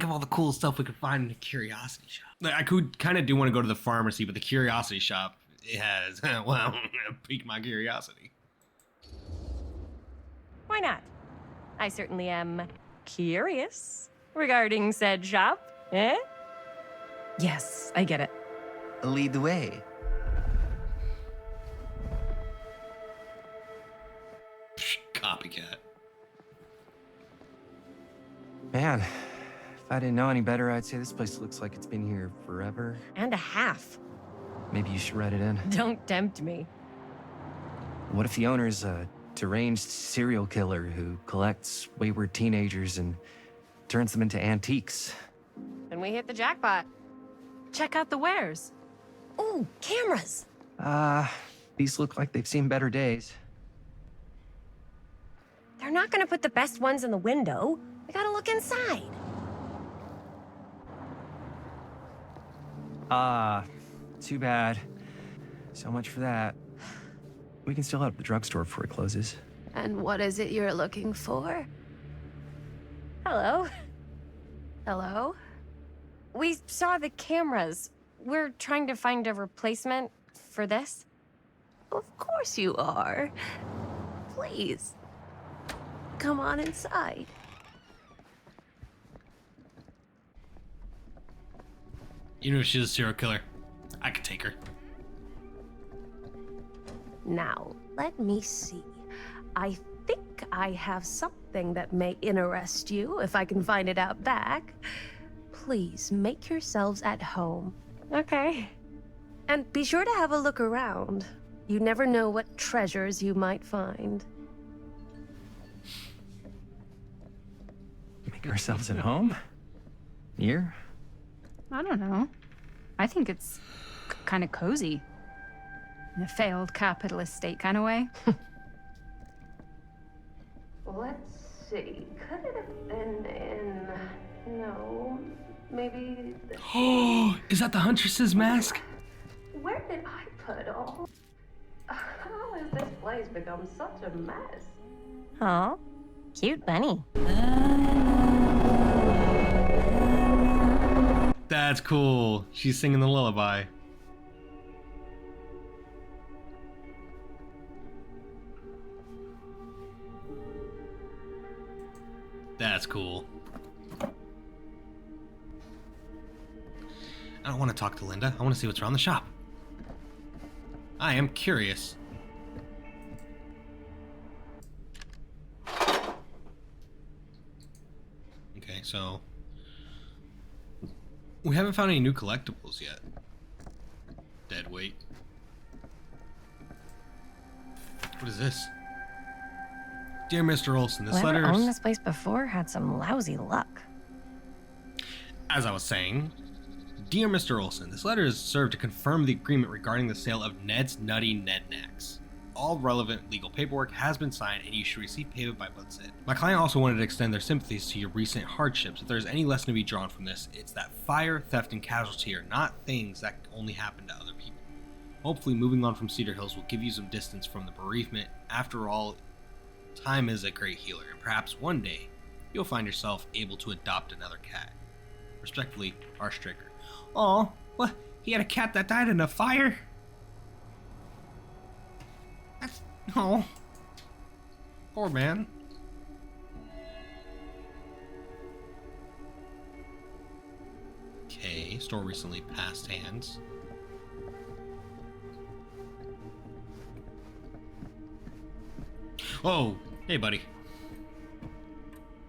think of all the cool stuff we could find in the curiosity shop. Like, I could kind of do want to go to the pharmacy, but the curiosity shop, it has, well, piqued my curiosity. Why not? I certainly am curious regarding said shop, eh? Yes, I get it. Lead the way. Psh, copycat. Man, if I didn't know any better, I'd say this place looks like it's been here forever. And a half. Maybe you should write it in. Don't tempt me. What if the owner's a deranged serial killer who collects wayward teenagers and turns them into antiques? Then we hit the jackpot. Check out the wares. Ooh, cameras. These look like they've seen better days. They're not gonna put the best ones in the window. We gotta look inside. Too bad. So much for that. We can still head up the drugstore before it closes. And what is it you're looking for? Hello. Hello? We saw the cameras. We're trying to find a replacement for this. Of course you are. Please. Come on inside. You know she's a serial killer. I could take her. Now, let me see. I think I have something that may interest you, if I can find it out back. Please make yourselves at home. Okay. And be sure to have a look around. You never know what treasures you might find. Make ourselves at home? Here? I don't know. I think it's kind of cozy. In a failed capitalist state kind of way. Let's see. Could it have been in... No, maybe... Oh, is that the Huntress's mask? Where did I put all... How has this place become such a mess? Oh, cute bunny. That's cool. She's singing the lullaby. That's cool. I don't want to talk to Linda. I want to see what's around the shop. I am curious. Okay, so we haven't found any new collectibles yet. Dead weight. What is this? Dear Mr. Olson, this Whoever letter owned is... this place before had some lousy luck. As I was saying, Dear Mr. Olson, this letter is served to confirm the agreement regarding the sale of Ned's Nutty Nednacks. All relevant legal paperwork has been signed and you should receive payment by month's end. My client also wanted to extend their sympathies to your recent hardships. If there's any lesson to be drawn from this, it's that fire, theft, and casualty are not things that only happen to other people. Hopefully moving on from Cedar Hills will give you some distance from the bereavement. After all, time is a great healer, and perhaps one day, you'll find yourself able to adopt another cat. Respectfully, R. Stricker. Aw, what? He had a cat that died in a fire? That's... Oh. Poor man. Okay, store recently passed hands. Oh, hey buddy.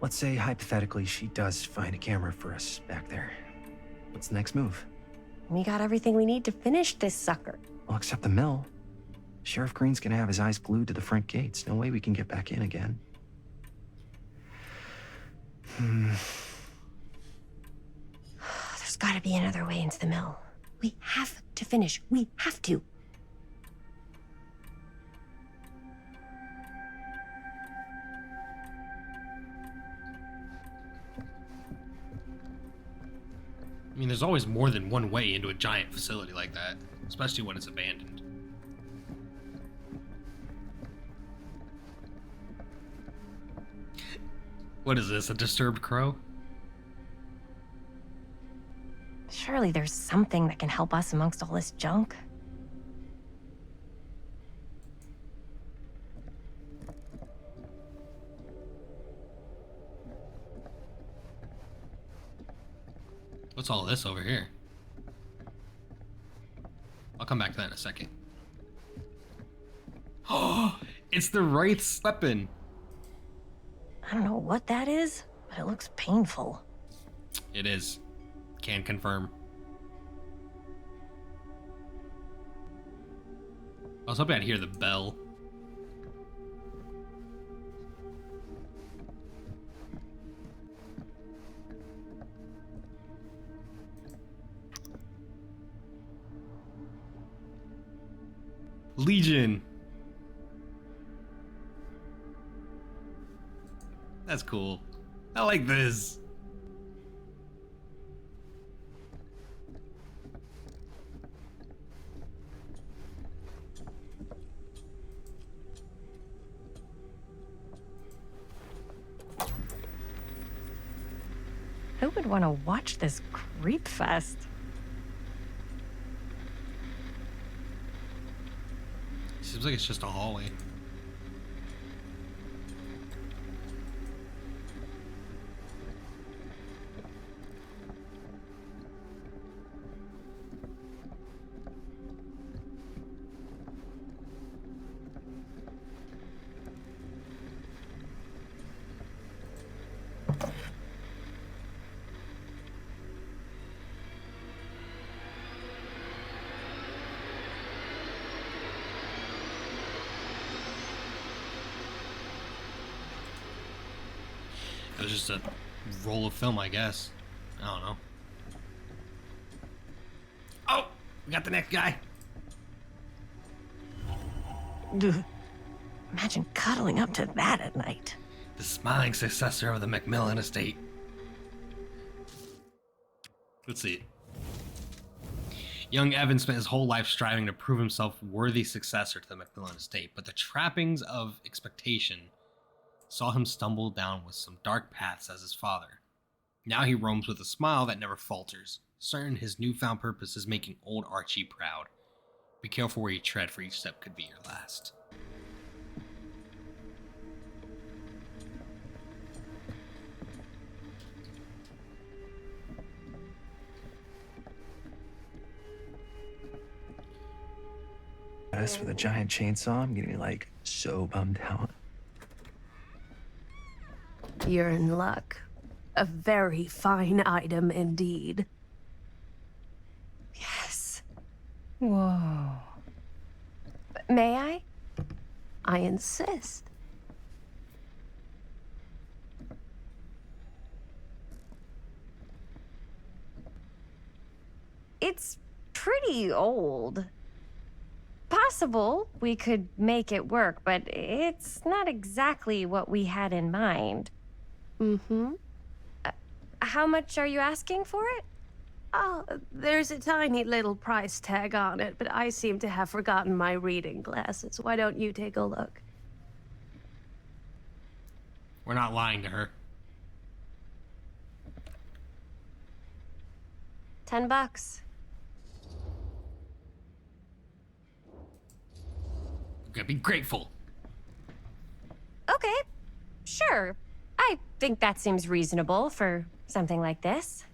Let's say, hypothetically, she does find a camera for us back there. What's the next move? We got everything we need to finish this sucker. Well, except the mill. Sheriff Green's gonna have his eyes glued to the front gates. No way we can get back in again. There's gotta be another way into the mill. We have to finish. We have to. I mean, there's always more than one way into a giant facility like that, especially when it's abandoned. What is this, a disturbed crow? Surely there's something that can help us amongst all this junk. What's all this over here? I'll come back to that in a second. Oh, it's the Wraith's weapon. I don't know what that is, but it looks painful. It is. Can confirm. I was hoping I'd hear the bell. Legion. That's cool. I like this. Who would want to watch this creep fest? Seems like it's just a hallway. It was just a roll of film, I guess. I don't know. Oh, we got the next guy. Ugh. Imagine cuddling up to that at night. The smiling successor of the Macmillan estate. Let's see. Young Evan spent his whole life striving to prove himself worthy successor to the Macmillan estate, but the trappings of expectation saw him stumble down with some dark paths as his father. Now he roams with a smile that never falters, certain his newfound purpose is making old Archie proud. Be careful where you tread, for each step could be your last. Us with a giant chainsaw, I'm getting like so bummed out. You're in luck. A very fine item indeed. Yes. Whoa. May I? I insist. It's pretty old. Possible we could make it work, but it's not exactly what we had in mind. Mm-hmm. How much are you asking for it? Oh, there's a tiny little price tag on it, but I seem to have forgotten my reading glasses. Why don't you take a look? We're not lying to her. $10. We're gonna be grateful. Okay, sure. I think that seems reasonable for something like this.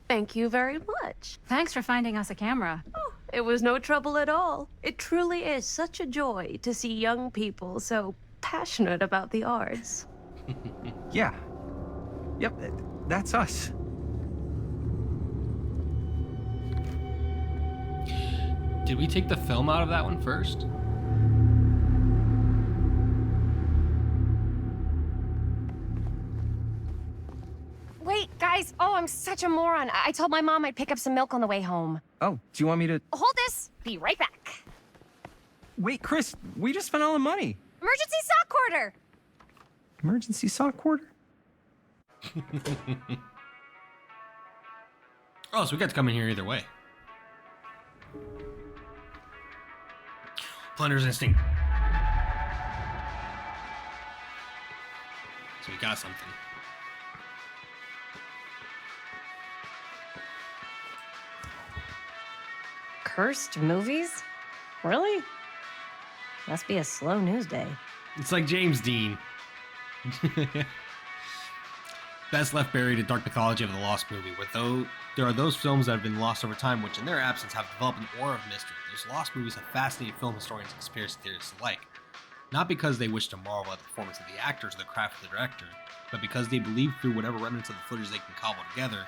Thank you very much. Thanks for finding us a camera. Oh, it was no trouble at all. It truly is such a joy to see young people so passionate about the arts. Yeah. Yep, that's us. Did we take the film out of that one first? Wait, guys. Oh, I'm such a moron. I told my mom I'd pick up some milk on the way home. Oh, do you want me to... Hold this. Be right back. Wait, Chris, we just spent all the money. Emergency sock quarter. Emergency sock quarter? Oh, so we got to come in here either way. Plunder's instinct. So we got something. Cursed movies? Really? Must be a slow news day. It's like James Dean. Best left buried in dark mythology of the Lost movie, where though there are those films that have been lost over time, which in their absence have developed an aura of mystery. Those Lost movies have fascinated film historians and conspiracy theorists alike. Not because they wish to marvel at the performance of the actors or the craft of the director, but because they believe through whatever remnants of the footage they can cobble together,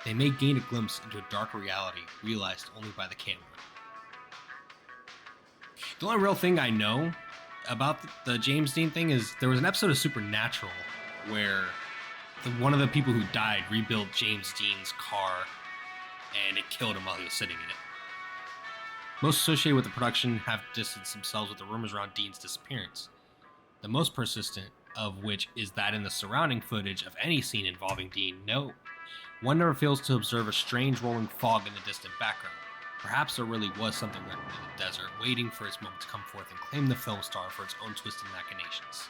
they may gain a glimpse into a darker reality realized only by the camera. The only real thing I know about the James Dean thing is there was an episode of Supernatural where one of the people who died rebuilt James Dean's car and it killed him while he was sitting in it. Most associated with the production have distanced themselves with the rumors around Dean's disappearance. The most persistent of which is that in the surrounding footage of any scene involving Dean, one never fails to observe a strange rolling fog in the distant background. Perhaps there really was something written in the desert, waiting for its moment to come forth and claim the film star for its own twisted machinations.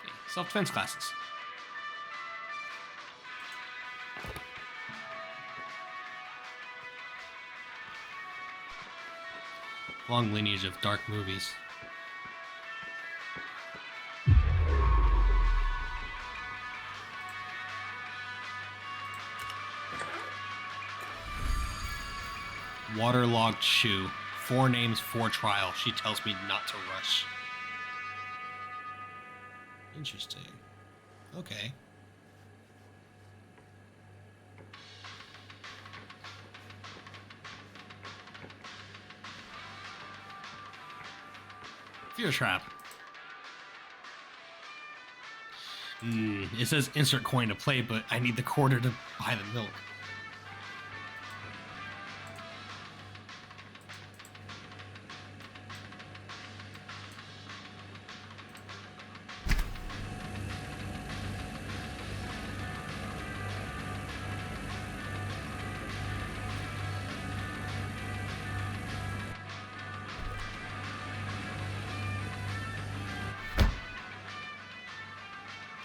Okay, self-defense classes. Long lineage of dark movies. Waterlogged shoe. 4 names, 4 trial. She tells me not to rush. Interesting. Okay. Fear trap. It says insert coin to play, but I need the quarter to buy the milk.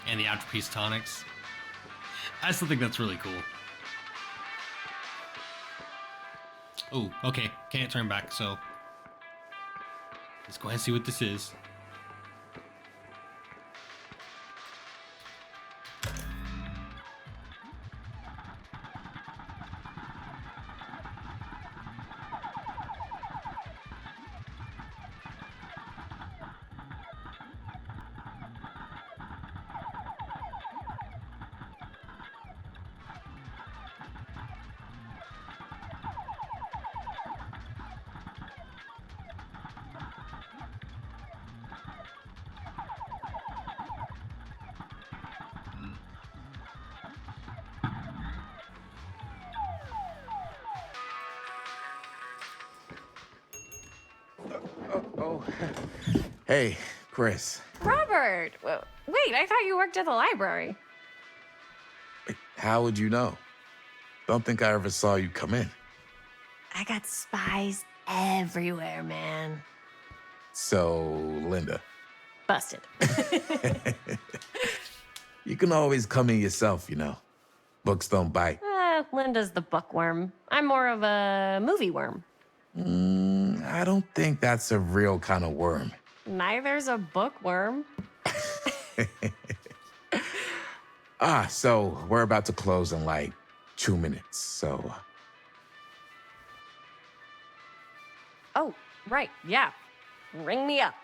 And the afterpiece tonics. I still think that's really cool. Oh, okay. Can't turn back, so let's go ahead and see what this is. Oh. Hey, Chris. Robert! Wait, I thought you worked at the library. How would you know? Don't think I ever saw you come in. I got spies everywhere, man. So, Linda. Busted. You can always come in yourself, you know. Books don't bite. Linda's the bookworm. I'm more of a movie worm. I don't think that's a real kind of worm. Neither's a bookworm. So we're about to close in like 2 minutes, so... Oh, right, yeah. Ring me up.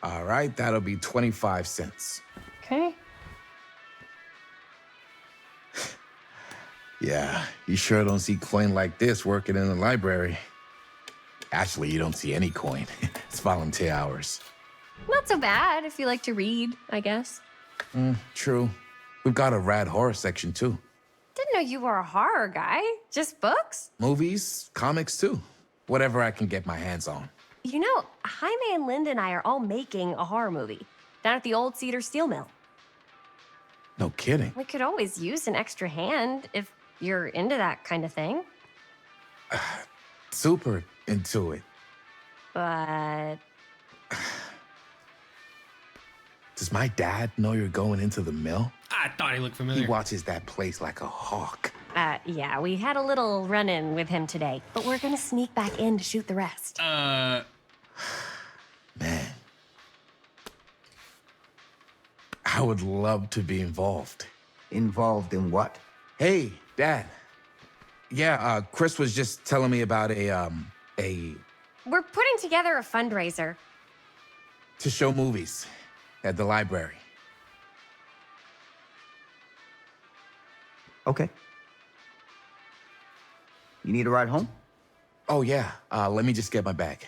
All right, that'll be 25 cents. Okay. Yeah, you sure don't see coin like this working in the library. Actually, you don't see any coin. It's volunteer hours. Not so bad if you like to read, I guess. True. We've got a rad horror section, too. Didn't know you were a horror guy. Just books? Movies, comics, too. Whatever I can get my hands on. You know, Jaime and Linda and I are all making a horror movie down at the old Cedar Steel Mill. No kidding. We could always use an extra hand if you're into that kind of thing. Super into it. But Does my dad know you're going into the mill? I thought he looked He familiar. watches that place like a hawk. Yeah, we had a little run-in with him today, but we're gonna sneak back in to shoot the rest. Man. I would love to be involved. Involved in what? Hey, Dad. Yeah, Chris was just telling me about a We're putting together a fundraiser. to show movies at the library. Okay. You need a ride home? Oh yeah, let me just get my bag.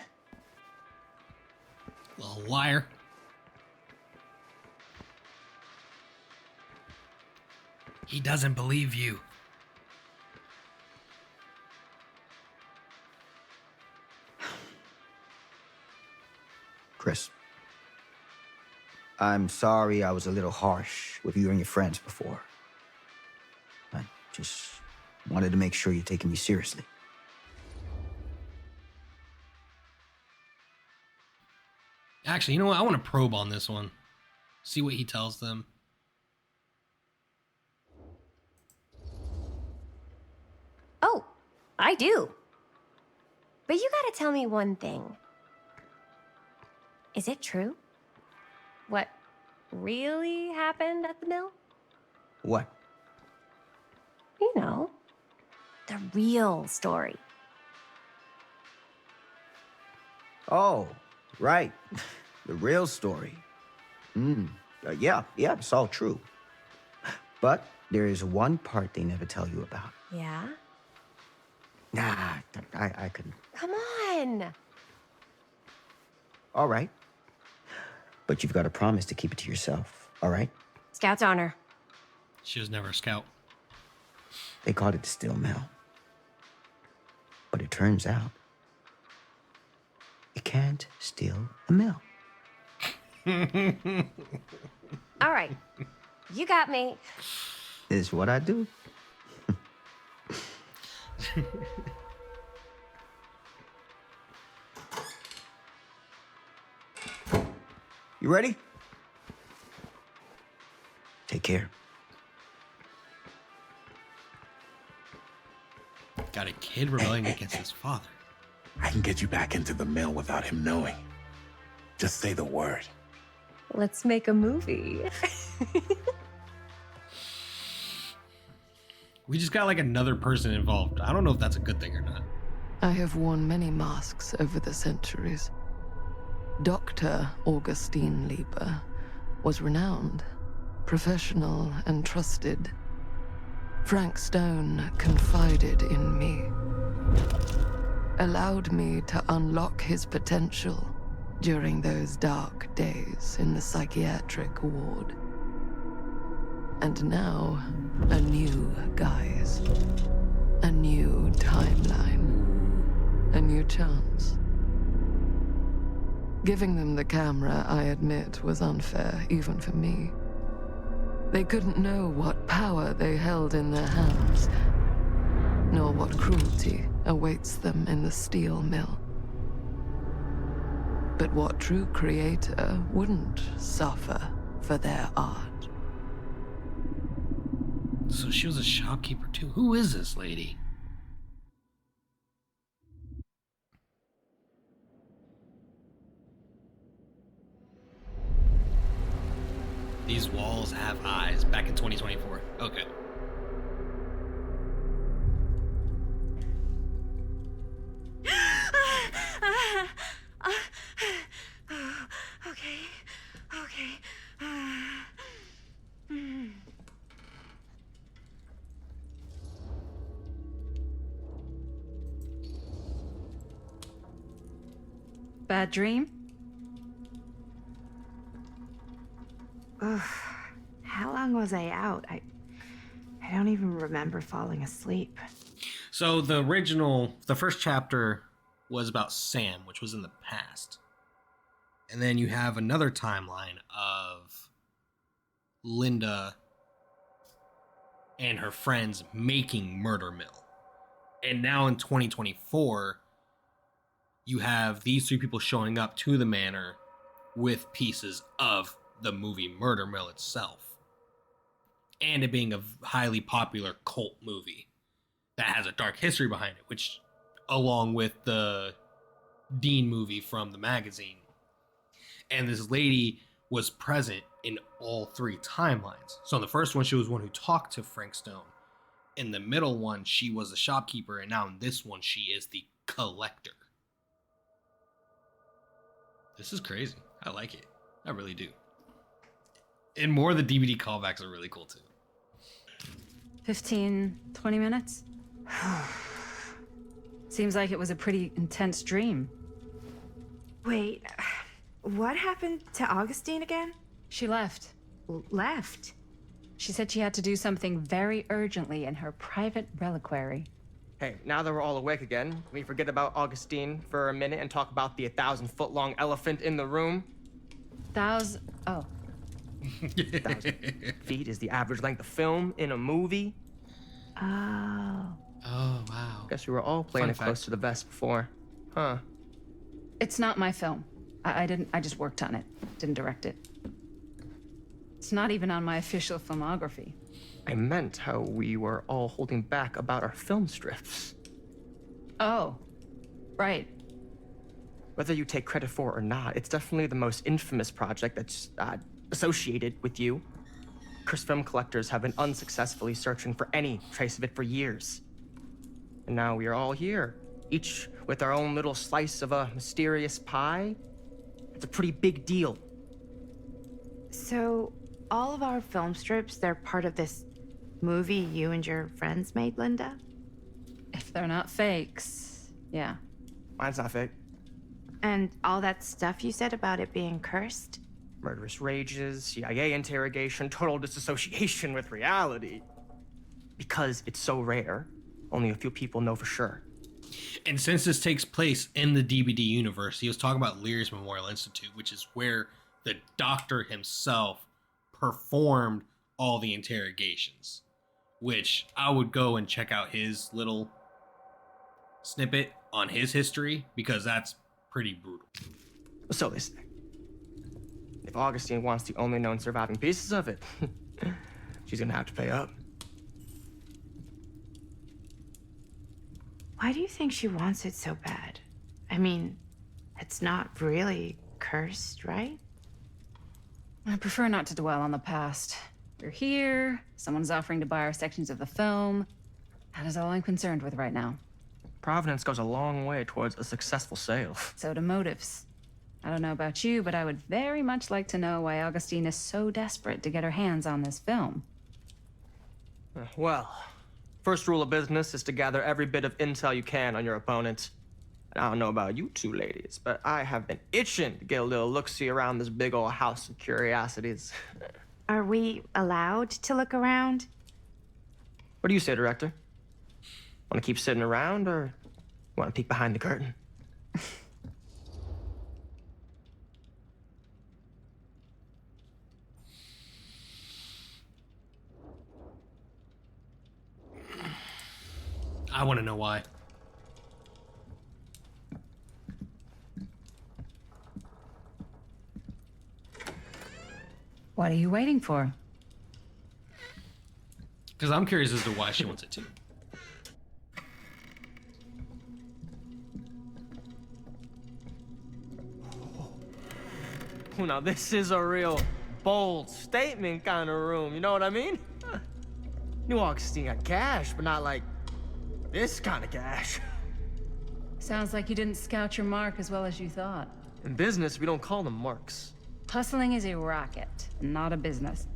Little liar. He doesn't believe you. Chris. I'm sorry I was a little harsh with you and your friends before. I just wanted to make sure you're taking me seriously. Actually, you know what? I want to probe on this one. See what he tells them. Oh, I do. But you gotta tell me one thing. Is it true? What really happened at the mill? What? You know, the real story. Oh, right. The real story. Yeah, it's all true. But there is one part they never tell you about. Yeah? Nah, I couldn't. Come on! All right. But you've got to promise to keep it to yourself, all right? Scout's honor. She was never a scout. They called it the steel mill. But it turns out, you can't steal a mill. All right. You got me. Is what I do. You ready? Take care. Got a kid rebelling against his father. I can get you back into the mill without him knowing. Just say the word. Let's make a movie. We just got like another person involved. I don't know if that's a good thing or not. I have worn many masks over the centuries. Dr. Augustine Lieber was renowned, professional, and trusted. Frank Stone confided in me, allowed me to unlock his potential during those dark days in the psychiatric ward. And now, a new guise, a new timeline, a new chance. Giving them the camera, I admit, was unfair, even for me. They couldn't know what power they held in their hands, nor what cruelty awaits them in the steel mill. But what true creator wouldn't suffer for their art? So she was a shopkeeper too. Who is this lady? These walls have eyes. Back in 2024. Okay. Bad dream? How long was I out? I don't even remember falling asleep. So the first chapter was about Sam, which was in the past. And then you have another timeline of Linda and her friends making Murder Mill. And now in 2024, you have these three people showing up to the manor with pieces of the movie Murder Mill itself. And it being a highly popular cult movie. that has a dark history behind it, which, along with the Dean movie from the magazine. And this lady was present in all 3 timelines. So in the first one, she was one who talked to Frank Stone. In the middle one, she was the shopkeeper, and now in this one, she is the collector. This is crazy. I like it. I really do. And more of the DVD callbacks are really cool too. 15, 20 minutes? Seems like it was a pretty intense dream. Wait, what happened to Augustine again? She left. Left? She said she had to do something very urgently in her private reliquary. Hey, now that we're all awake again, can we forget about Augustine for a minute and talk about the 1,000-foot-long elephant in the room? Oh. 1,000 feet is the average length of film in a movie. Oh. Oh, wow. Guess we were all playing Fun it close fact. to the vest before. Huh. It's not my film. I just worked on it. Didn't direct it. It's not even on my official filmography. I meant how we were all holding back about our film strips. Oh, right. Whether you take credit for it or not, it's definitely the most infamous project that's associated with you. Cursed film collectors have been unsuccessfully searching for any trace of it for years. And now we are all here, each with our own little slice of a mysterious pie. It's a pretty big deal. So, all of our film strips, they're part of this movie you and your friends made, Linda? If they're not fakes, yeah. Mine's not fake. And all that stuff you said about it being cursed? Murderous rages, CIA interrogation, total disassociation with reality. Because it's so rare, only a few people know for sure. And since this takes place in the DVD universe, he was talking about Leary's Memorial Institute, which is where the doctor himself performed all the interrogations, which I would go and check out his little snippet on his history, because that's pretty brutal. So they say. If Augustine wants the only known surviving pieces of it, she's gonna have to pay up. Why do you think she wants it so bad? I mean, it's not really cursed, right? I prefer not to dwell on the past. We're here, someone's offering to buy our sections of the film. That is all I'm concerned with right now. Providence goes a long way towards a successful sale. So do motives. I don't know about you, but I would very much like to know why Augustine is so desperate to get her hands on this film. Well, first rule of business is to gather every bit of intel you can on your opponent. And I don't know about you two ladies, but I have been itching to get a little look-see around this big old house of curiosities. Are we allowed to look around? What do you say, Director? Want to keep sitting around, or want to peek behind the curtain? I want to know why. What are you waiting for? Because I'm curious as to why she wants it too. Well, now this is a real bold statement kind of room, you know what I mean? New Augustine got cash, but not like this kind of cash. Sounds like you didn't scout your mark as well as you thought. In business, we don't call them marks. Hustling is a racket, not a business.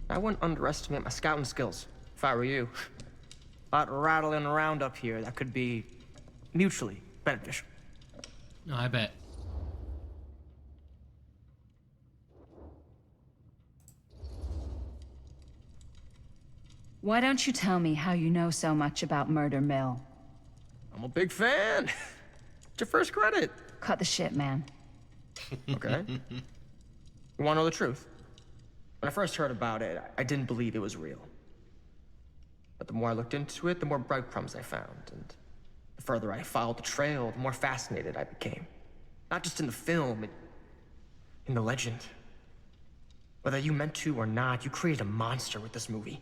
I wouldn't underestimate my scouting skills, if I were you. A lot rattling around up here that could be mutually beneficial. No, I bet. Why don't you tell me how you know so much about Murder Mill? I'm a big fan. It's your first credit. Cut the shit, man. Okay. You want to know the truth? When I first heard about it, I didn't believe it was real. But the more I looked into it, the more breadcrumbs I found. And the further I followed the trail, the more fascinated I became. Not just in the film, in the legend. Whether you meant to or not, you created a monster with this movie.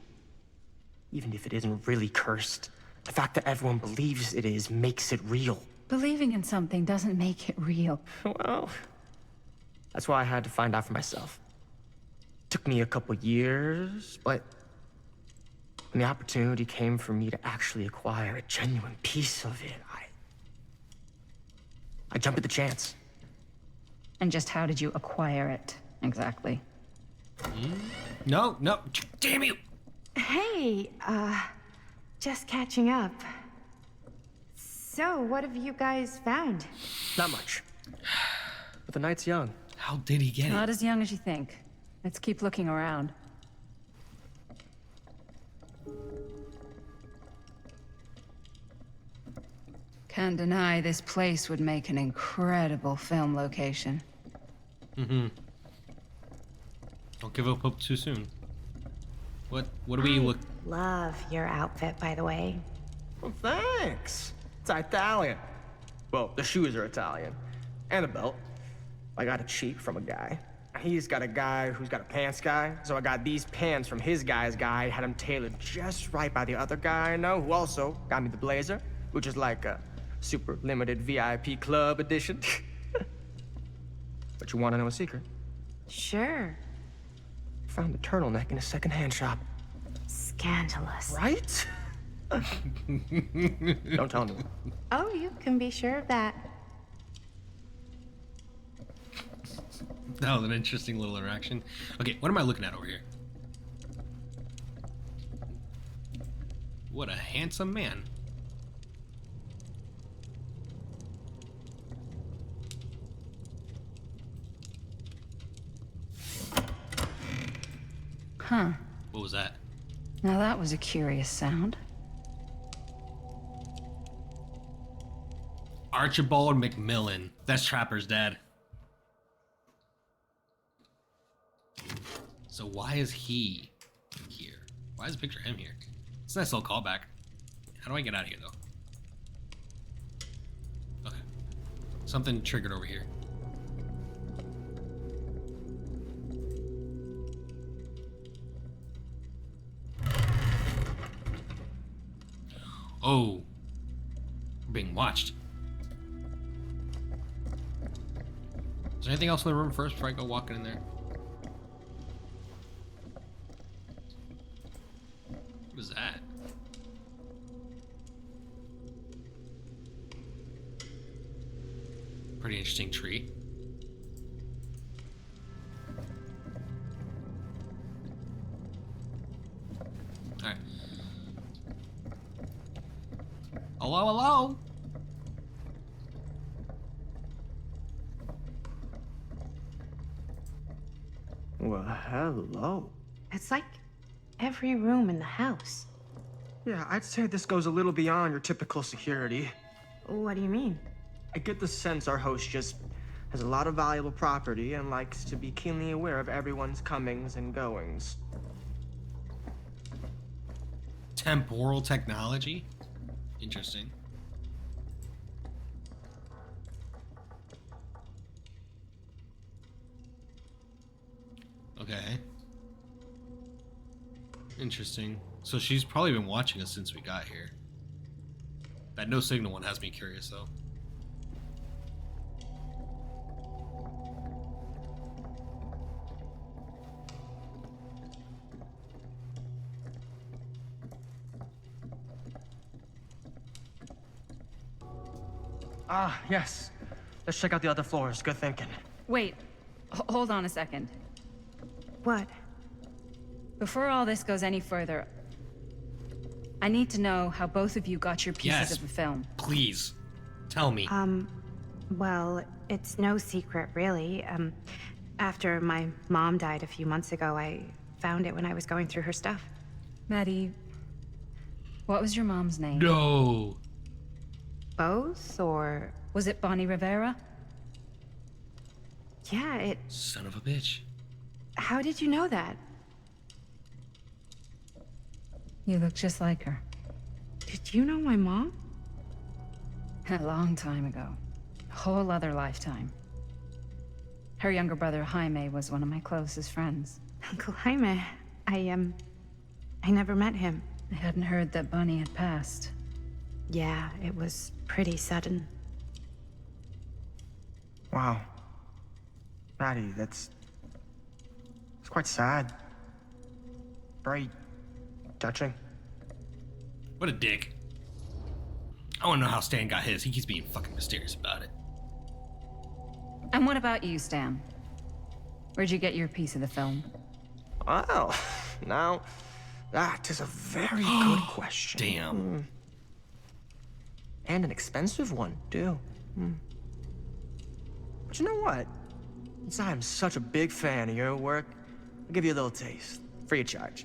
Even if it isn't really cursed, The fact that everyone believes it is makes it real. Believing in something doesn't make it real. Well, that's why I had to find out for myself. Took me a couple years, but when the opportunity came for me to actually acquire a genuine piece of it, I jumped at the chance. And just how did you acquire it, exactly? No, damn you! Hey, just catching up. So, what have you guys found? Not much. But the night's young. How did he get Not it? as young as you think. Let's keep looking around. Can't deny this place would make an incredible film location. Mm-hmm. Don't give up hope too soon. What do we look... Love your outfit, by the way. Well, thanks. It's Italian. Well, the shoes are Italian. And a belt. I got it cheap from a guy. He's got a guy who's got a pants guy, so I got these pants from his guy's guy, had them tailored just right by the other guy I know, who also got me the blazer, which is like a super limited VIP club edition. But you want to know a secret? Sure. Found the turtleneck in a secondhand shop. Scandalous. Right? Don't tell anyone. Oh, you can be sure of that. That was an interesting little interaction. Okay, what am I looking at over here? What a handsome man. Huh. What was that? Now that was a curious sound. Archibald McMillan. That's Trapper's dad. So why is he here? Why is a picture of him here? It's a nice little callback. How do I get out of here, though? Okay. Something triggered over here. Oh. We're being watched. Is there anything else in the room first before I go walking in there? What was that? Pretty interesting tree. Alright. Hello, hello? Well, hello. It's like every room in the house. Yeah, I'd say this goes a little beyond your typical security. What do you mean? I get the sense our host just has a lot of valuable property and likes to be keenly aware of everyone's comings and goings. Temporal technology? Interesting. Okay. Interesting. So she's probably been watching us since we got here. That no signal one has me curious, though. Ah, yes. Let's check out the other floors. Good thinking. Wait, hold on a second. What? Before all this goes any further, I need to know how both of you got your pieces Yes. of the film. Please, tell me. Well, it's no secret, really. After my mom died a few months ago, I found it when I was going through her stuff. Maddie, what was your mom's name? No. Both, or... Was it Bonnie Rivera? Yeah, it... Son of a bitch. How did you know that? You look just like her. Did you know my mom? A long time ago. A whole other lifetime. Her younger brother, Jaime, was one of my closest friends. Uncle Jaime. I never met him. I hadn't heard that Bonnie had passed. Yeah, it was pretty sudden. Wow. Maddie, it's quite sad. Very touching. What a dick. I want to know how Stan got his. He keeps being fucking mysterious about it. And what about you, Stan? Where'd you get your piece of the film? Well, now, that is a very good question. Damn. And an expensive one, too. But you know what? Since I am such a big fan of your work, I'll give you a little taste, free of charge.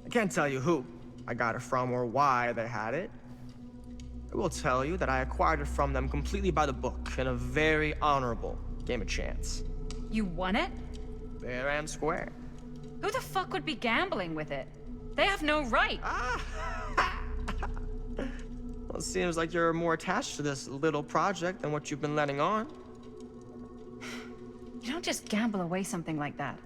I can't tell you who I got it from or why they had it. I will tell you that I acquired it from them completely by the book in a very honorable game of chance. You won it? Fair and square. Who the fuck would be gambling with it? They have no right. Well, it seems like you're more attached to this little project than what you've been letting on. You don't just gamble away something like that.